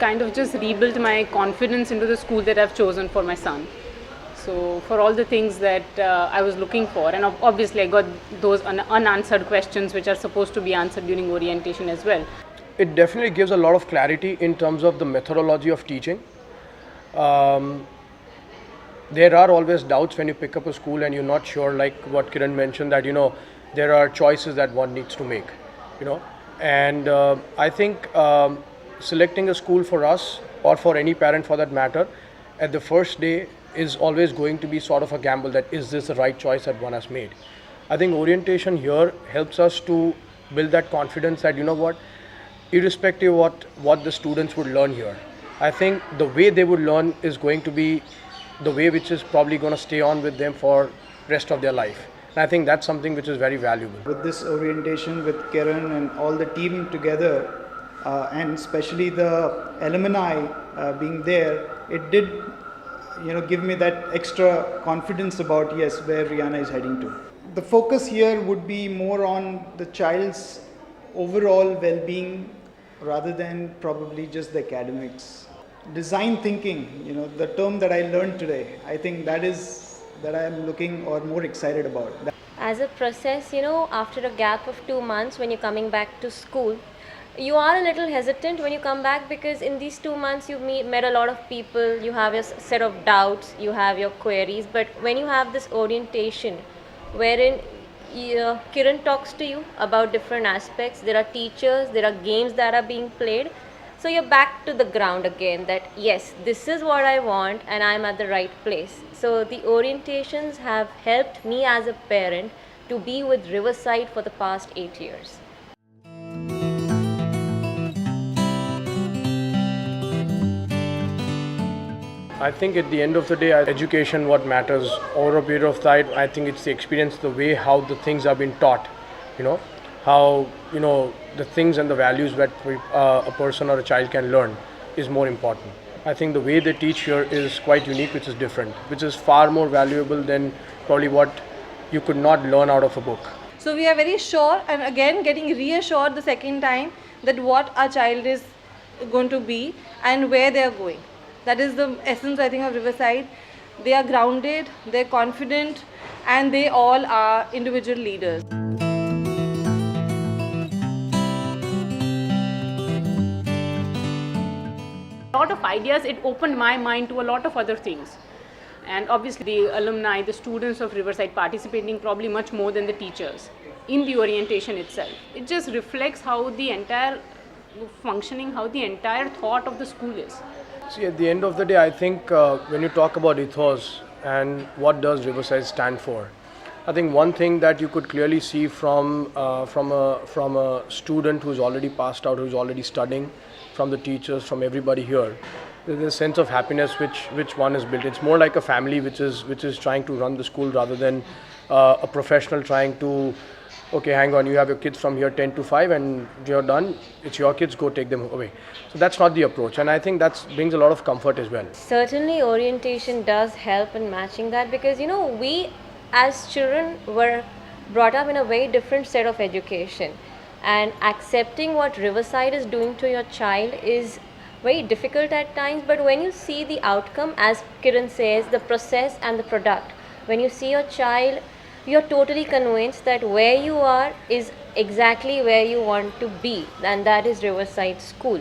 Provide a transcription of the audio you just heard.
kind of just rebuilt my confidence into the school that I've chosen for my son. So for all the things that I was looking for, and obviously I got those unanswered questions which are supposed to be answered during orientation as well. It definitely gives a lot of clarity in terms of the methodology of teaching. There are always doubts when you pick up a school and you're not sure, like what Kiran mentioned, that there are choices that one needs to make, you know and I think selecting a school for us, or for any parent for that matter, at the first day is always going to be sort of a gamble, that is this the right choice that one has made. I think orientation here helps us to build that confidence that what, irrespective of what the students would learn here, I think the way they would learn is going to be the way which is probably going to stay on with them for rest of their life. And I think that's something which is very valuable. With this orientation with Kiran and all the team together, and especially the alumni being there, it did give me that extra confidence about yes, where Rihanna is heading to. The focus here would be more on the child's overall well-being rather than probably just the academics. Design thinking, the term that I learned today, I think that I am looking or more excited about. As a process, after a gap of 2 months when you're coming back to school, you are a little hesitant when you come back, because in these 2 months you've met a lot of people, you have your set of doubts, you have your queries, but when you have this orientation wherein Kiran talks to you about different aspects, there are teachers, there are games that are being played, so you're back to the ground again, that yes, this is what I want and I'm at the right place. So the orientations have helped me as a parent to be with Riverside for the past 8 years. I think at the end of the day, education what matters over a period of time. I think it's the experience, the way how the things are being taught, how the things and the values that a person or a child can learn is more important. I think the way they teach here is quite unique, which is different, which is far more valuable than probably what you could not learn out of a book. So we are very sure, and again getting reassured the second time, that what our child is going to be and where they are going. That is the essence, I think, of Riverside. They are grounded, they're confident, and they all are individual leaders. A lot of ideas, it opened my mind to a lot of other things. And obviously the alumni, the students of Riverside participating probably much more than the teachers in the orientation itself. It just reflects how the entire functioning, how the entire thought of the school is. See, at the end of the day, I think when you talk about ethos and what does Riverside stand for, I think one thing that you could clearly see from a student who's already passed out, who's already studying, from the teachers, from everybody here, there's a sense of happiness which one is built. It's more like a family which is trying to run the school, rather than a professional trying to, okay, hang on, you have your kids from here 10 to 5 and you're done, it's your kids, go take them away. So that's not the approach, and I think that brings a lot of comfort as well. Certainly orientation does help in matching that, because we as children were brought up in a very different set of education, and accepting what Riverside is doing to your child is very difficult at times. But when you see the outcome, as Kiran says, the process and the product, when you see your child, you're totally convinced that where you are is exactly where you want to be, and that is Riverside School.